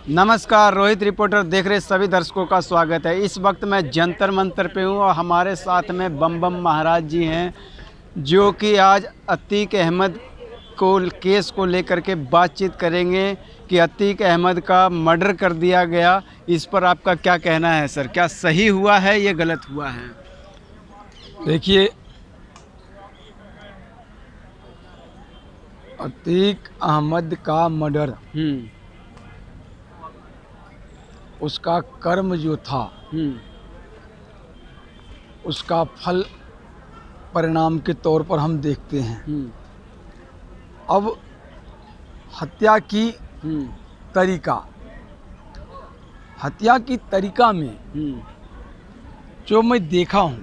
नमस्कार, रोहित रिपोर्टर देख रहे सभी दर्शकों का स्वागत है। इस वक्त मैं जंतर मंतर पे हूँ और हमारे साथ में बम बम महाराज जी हैं, जो कि आज अतीक अहमद को केस को लेकर के बातचीत करेंगे कि अतीक अहमद का मर्डर कर दिया गया। इस पर आपका क्या कहना है सर? क्या सही हुआ है, ये गलत हुआ है? देखिए, अतीक अहमद का मर्डर, उसका कर्म जो था, उसका फल परिणाम के तौर पर हम देखते हैं। अब हत्या की तरीका में जो मैं देखा हूँ,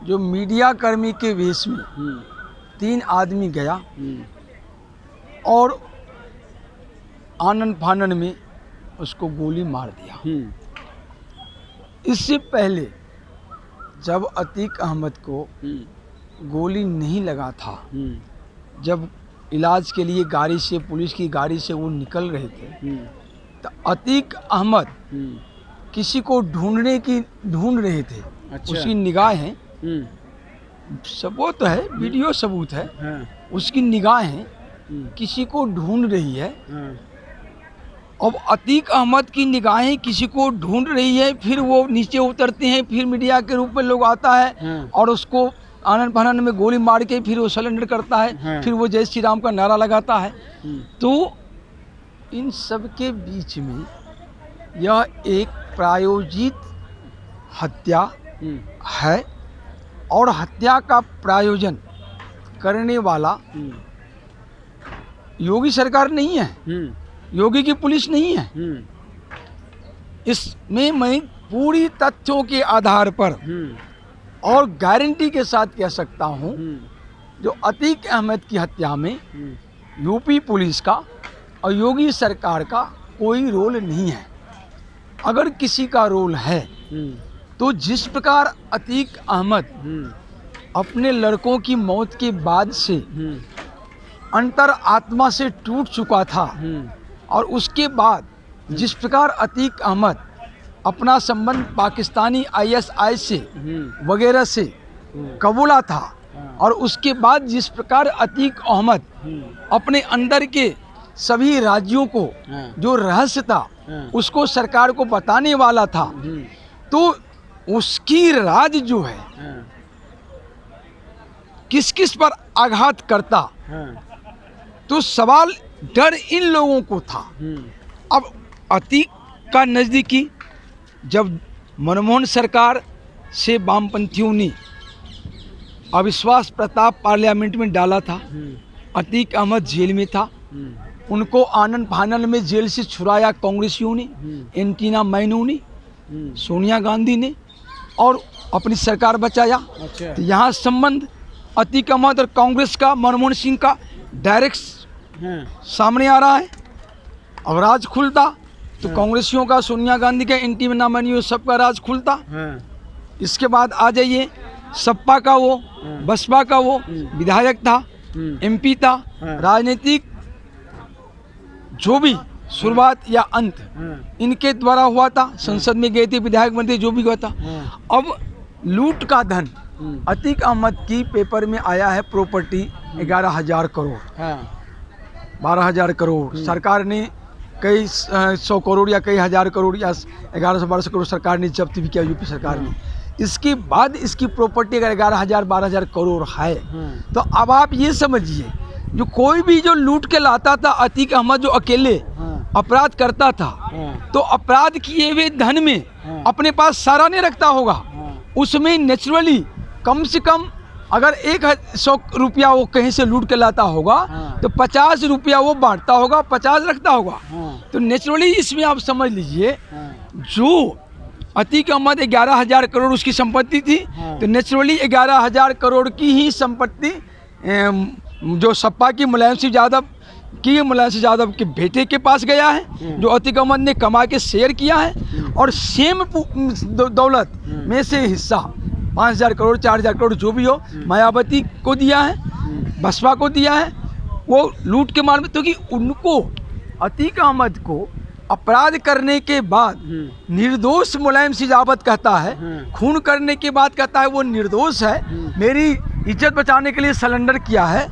जो मीडिया कर्मी के वेश में 3 आदमी गया और आनन फानन में उसको गोली मार दिया। इससे पहले जब अतीक अहमद को गोली नहीं लगा था, जब इलाज के लिए गाड़ी से, पुलिस की गाड़ी से वो निकल रहे थे, तो अतीक अहमद किसी को ढूंढ रहे थे। अच्छा। उसकी निगाहें, सबूत है, वीडियो सबूत है, उसकी निगाहें किसी को ढूंढ रही है। अब अतीक अहमद की निगाहें किसी को ढूंढ रही है, फिर वो नीचे उतरते हैं, फिर मीडिया के रूप में लोग आता है और उसको आनन फानन में गोली मार के फिर वो सरेंडर करता है, फिर वो जय श्री राम का नारा लगाता है। तो इन सब के बीच में यह एक प्रायोजित हत्या है और हत्या का प्रायोजन करने वाला योगी सरकार नहीं है, योगी की पुलिस नहीं है। इसमें मैं पूरी तथ्यों के आधार पर और गारंटी के साथ कह सकता हूं, जो अतीक अहमद की हत्या में यूपी पुलिस का और योगी सरकार का कोई रोल नहीं है। अगर किसी का रोल है तो जिस प्रकार अतीक अहमद अपने लड़कों की मौत के बाद से अंतर आत्मा से टूट चुका था और उसके बाद जिस प्रकार अतीक अहमद अपना संबंध पाकिस्तानी आईएसआई से वगैरह से कबूला था, और उसके बाद जिस प्रकार अतीक अहमद अपने अंदर के सभी राज्यों को जो रहस्य था उसको सरकार को बताने वाला था, तो उसकी राज जो है किस किस पर आघात करता, तो सवाल डर इन लोगों को था। अब अतीक का नज़दीकी, जब मनमोहन सरकार से वामपंथियों ने अविश्वास प्रस्ताव पार्लियामेंट में डाला था, अतीक अहमद जेल में था, उनको आनन फानन में जेल से छुड़ाया कांग्रेसियों ने, एंटीना मैनू ने, सोनिया गांधी ने, और अपनी सरकार बचाया। अच्छा। तो यहाँ संबंध अतीक अहमद और कांग्रेस का, मनमोहन सिंह का डायरेक्ट सामने आ रहा है। अब राज खुलता तो कांग्रेसियों का, सोनिया गांधी का, एंटीना मैनू, सबका राज खुलता। इसके बाद आ जाइए, सपा का वो, बसपा का वो विधायक था, एमपी था, राजनीतिक जो भी शुरुआत या अंत इनके द्वारा हुआ था, संसद में गए थे, विधायक बनते, जो भी हुआ था। अब लूट का धन अतीक अहमद की पेपर में आया है, प्रॉपर्टी 11,000 करोड़, 12,000 करोड़ सरकार ने, कई 100 करोड़ या कई हज़ार करोड़ या 1100-1200 करोड़ सरकार ने जब्त भी किया, यूपी सरकार ने। इसके बाद इसकी प्रॉपर्टी अगर 11,000-12,000 करोड़ है, तो अब आप ये समझिए, जो कोई भी जो लूट के लाता था, अतीक अहमद जो अकेले अपराध करता था, तो अपराध किए हुए धन में अपने पास सारा नहीं रखता होगा, उसमें नेचुरली कम से कम अगर 100 रुपया वो कहीं से लूट के लाता होगा, तो 50 रुपया वो बांटता होगा, 50 रखता होगा। तो नेचुरली इसमें आप समझ लीजिए, जो अतीक अहमद 11,000 करोड़ उसकी संपत्ति थी, तो नेचुरली 11,000 करोड़ की ही संपत्ति जो सपा की मुलायम सिंह यादव के बेटे के पास गया है, जो अतीक अहमद ने कमा के शेयर किया है, और सेम दौलत में से हिस्सा 5,000 करोड़, 4,000 करोड़ जो भी हो, मायावती को दिया है, बसपा को दिया है, वो लूट के मार में, क्योंकि उनको अतीक अहमद को अपराध करने के बाद निर्दोष मुलायम सिंह यादव कहता है, खून करने के बाद कहता है वो निर्दोष है, मेरी इज्जत बचाने के लिए सरेंडर किया है,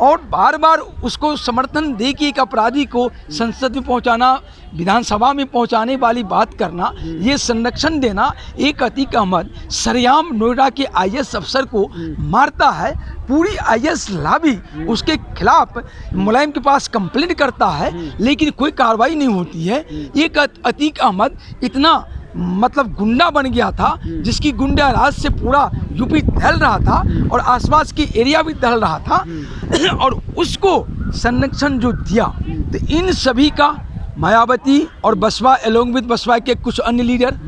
और बार बार उसको समर्थन दे के एक अपराधी को संसद में पहुंचाना, विधानसभा में पहुंचाने वाली बात करना, ये संरक्षण देना। एक अतीक अहमद सरेआम नोएडा के आईएएस अफसर को मारता है, पूरी आईएएस लॉबी उसके खिलाफ मुलायम के पास कंप्लेंट करता है, लेकिन कोई कार्रवाई नहीं होती है। एक अतीक अहमद इतना मतलब गुंडा बन गया था, जिसकी गुंडा राज से पूरा यूपी दहल रहा था और आसपास की एरिया भी दहल रहा था, और उसको संरक्षण जो दिया, तो इन सभी का मायावती और बसपा एलोंग विद बसपा के कुछ अन्य leader,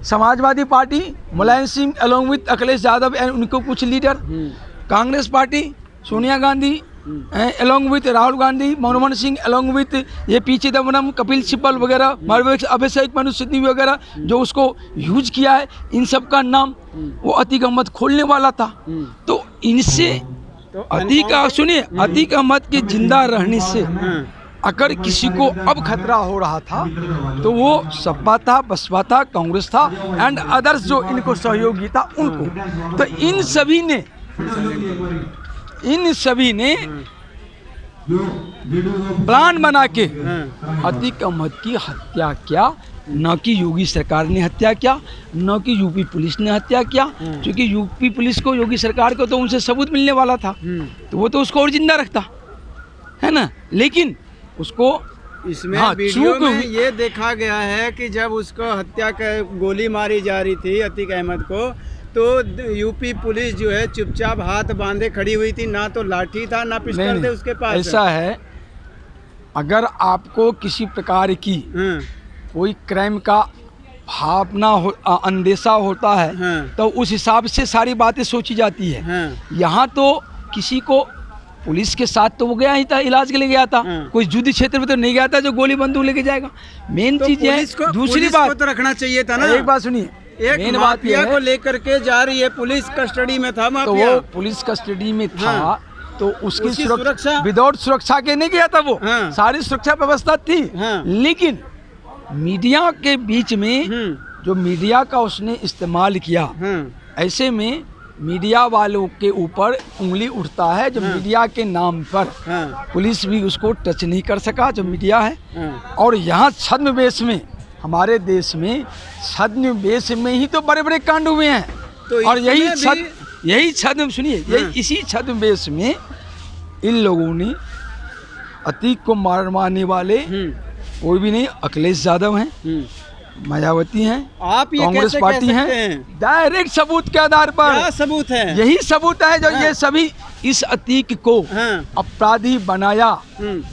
Samajwadi party Mulayam Singh along with Akhilesh Yadav and उनको कुछ leader, Congress party Sonia Gandhi along with Rahul Gandhi, Manmohan Singh along with ये पी चिदम्बरम, कपिल सिब्बल वगैरह, अभिषेक मनु सिद्धि वगैरह जो उसको यूज किया है, इन सब का नाम वो अतीक अहमद खोलने वाला था। तो इनसे अतीक अहमद के जिंदा रहने से अगर किसी को अब खतरा हो रहा था तो वो सपा था, बसपा था, कांग्रेस था एंड अदर्स जो इनको सहयोगी था उनको। तो इन सभी ने प्लान बना के अतीक अहमद की हत्या किया, न कि योगी सरकार ने हत्या किया, न कि यूपी पुलिस ने हत्या किया, क्योंकि यूपी पुलिस को, योगी सरकार को तो उनसे सबूत मिलने वाला था, तो वो तो उसको और जिंदा रखता है ना। लेकिन उसको इसमें वीडियो में ये देखा गया है कि जब उसको हत्या कर गोली मारी जा रही थी अतीक अहमद को, तो यूपी पुलिस जो है चुपचाप हाथ बांधे खड़ी हुई थी, ना तो लाठी था ना पिस्टल थे उसके पास। ऐसा है, अगर आपको किसी प्रकार की कोई क्राइम का भावना अंदेशा होता है तो उस हिसाब से सारी बातें सोची जाती है। यहाँ तो किसी को पुलिस के साथ तो वो गया ही था, इलाज के लिए गया था, कोई युद्ध क्षेत्र में तो नहीं गया था जो गोली बंदूक लेके जाएगा। मेन तो चीज है, दूसरी बात तो रखना चाहिए था ना। एक बात सुनिए, एक माफिया को लेकर के जा रही है, पुलिस कस्टडी में था माफिया, तो वो पुलिस कस्टडी में था, तो उसकी सुरक्षा विदाउट सुरक्षा के नहीं गया था वो, सारी सुरक्षा व्यवस्था थी। लेकिन मीडिया के बीच में जो मीडिया का उसने इस्तेमाल किया, ऐसे में मीडिया वालों के ऊपर उंगली उठता है। जो मीडिया के नाम पर पुलिस भी उसको टच नहीं कर सका, जो मीडिया है। और यहाँ छद्मवेश में, हमारे देश में छद्मवेश में ही तो बड़े बड़े कांड हुए हैं। तो और यही छद्म सुनिए, यही इसी छद्मवेश में इन लोगों ने अतीक को मारने वाले कोई भी नहीं, अखिलेश यादव हैं, मायावती हैं, आप ये कांग्रेस पार्टी हैं। डायरेक्ट सबूत के आधार पर, क्या सबूत है? यही सबूत है जो ये सभी इस अतीक को अपराधी बनाया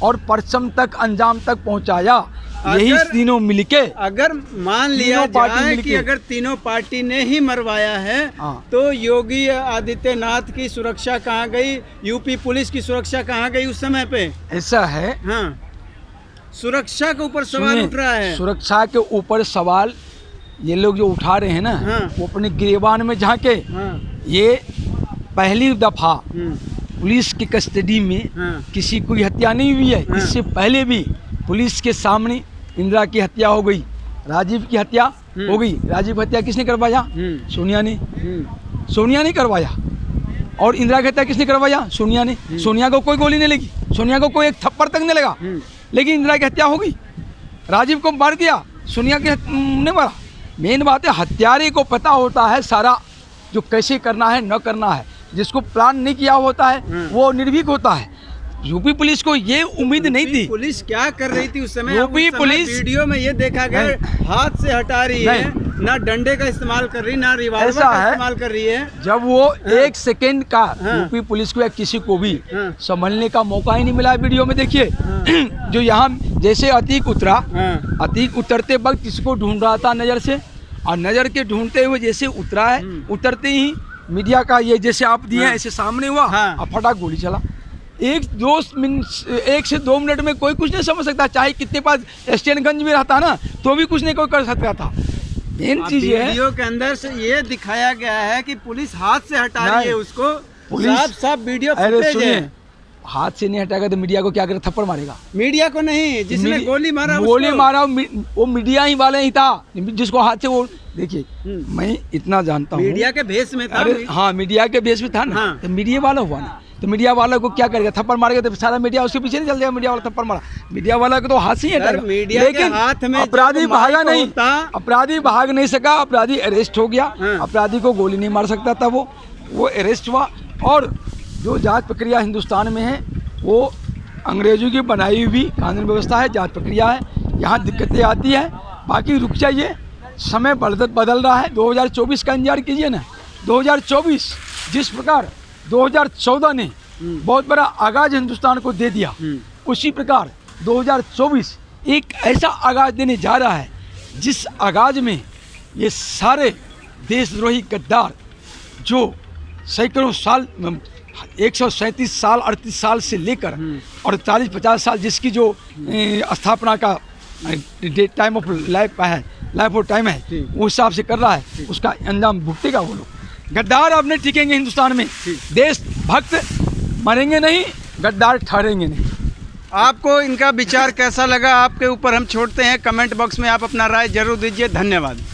और परचम तक, अंजाम तक पहुंचाया। यही तीनों मिलके, अगर मान लिया जाए कि अगर तीनों पार्टी ने ही मरवाया है, तो योगी आदित्यनाथ की सुरक्षा कहाँ गई, यूपी पुलिस की सुरक्षा कहाँ गई उस समय पे? ऐसा है, सुरक्षा के ऊपर सवाल उठ रहा है। सुरक्षा के ऊपर सवाल ये लोग जो उठा रहे हैं ना, वो अपने गिरेबान में झांके। ये पहली दफा पुलिस की कस्टडी में किसी की हत्या नहीं हुई है। इससे पहले भी पुलिस के सामने इंदिरा की हत्या हो गई, राजीव की हत्या हो गई। राजीव हत्या किसने करवाया? सोनिया ने। सोनिया ने करवाया। और इंदिरा की हत्या किसने करवाया? सोनिया ने। सोनिया को कोई गोली नहीं लगी, सोनिया को कोई एक थप्पड़ तक नहीं लगा, लेकिन इंदिरा की हत्या हो गई। राजीव को मार दिया, सोनिया के ने मारा। मेन बात है, हत्यारे को पता होता है सारा जो कैसे करना है न करना है। जिसको प्लान नहीं किया होता है वो निर्भीक होता है। यूपी पुलिस को ये उम्मीद नहीं थी। पुलिस क्या कर रही थी उस समय? यूपी पुलिस वीडियो में ये देखा गया, हाथ से हटा रही है, ना डंडे का इस्तेमाल कर रही, ना रिवॉल्वर का इस्तेमाल कर रही है। जब वो एक सेकेंड का यूपी पुलिस को या किसी को भी संभलने का मौका ही नहीं मिला। वीडियो में देखिए, जो यहाँ जैसे अतीक उतरा, अतीक उतरते वक्त किसको ढूंढ रहा था नजर से, और नजर के ढूंढते हुए जैसे उतरा है, उतरते ही मीडिया का ये जैसे आप दिए ऐसे सामने हुआ और फटाक गोली चला। 1 से 2 मिनट में कोई कुछ नहीं समझ सकता, चाहे कितने पास स्टैंडगंज में रहता ना तो भी कुछ नहीं कोई कर सकता था। मेन चीज है, वीडियो के अंदर से ये दिखाया गया है कि पुलिस हाथ से हटा रही है उसको, साफ वीडियो फुटेज है। हाथ से नहीं हटाएगा तो मीडिया को क्या करे, थप्पड़ मारेगा। मीडिया को नहीं, जिसने गोली मारा गोली उसको। मारा वो मीडिया ही वाले ही था, जिसको हाथ से वो देखिए मैं इतना जानता हूँ। मीडिया के भेष में था। अरे हाँ, मीडिया के बेस में था ना। हाँ। तो मीडिया वाला हुआ ना, तो मीडिया वाला को क्या करेगा, थप्पड़ मारेगा तो सारा मीडिया उसके पीछे नहीं चल जाएगा। मीडिया वाला थप्पड़ मारा, मीडिया वाला को तो हाथ से ही हटाएगा। मीडिया के हाथ में अपराधी जब भागा माइक नहीं, होता। अपराधी भाग नहीं सका, अपराधी अरेस्ट हो गया। हाँ। अपराधी को गोली नहीं मार सकता था, वो अरेस्ट हुआ। और जो जांच प्रक्रिया हिंदुस्तान में है वो अंग्रेजों की बनाई हुई कानून व्यवस्था है, जांच प्रक्रिया है। यहाँ दिक्कतें आती है, बाकी रुक जाइए, समय बदल रहा है। 2024 का इंतजार कीजिए ना। 2024 जिस प्रकार 2014 ने बहुत बड़ा आगाज हिंदुस्तान को दे दिया, उसी प्रकार 2024 एक ऐसा आगाज देने जा रहा है जिस आगाज में ये सारे देशद्रोही गद्दार जो सैकड़ों साल 137 साल 38 साल से लेकर और 40-50 साल जिसकी जो स्थापना का टाइम ऑफ लाइफ है, लाइफ ऑफ टाइम है, उस हिसाब से कर रहा है, उसका अंजाम भुगतेगा वो लोग। गद्दार अब नहीं टिकेंगे हिंदुस्तान में, देशभक्त मरेंगे नहीं, गद्दार ठहरेंगे नहीं। आपको इनका विचार कैसा लगा, आपके ऊपर हम छोड़ते हैं। कमेंट बॉक्स में आप अपना राय जरूर दीजिए। धन्यवाद।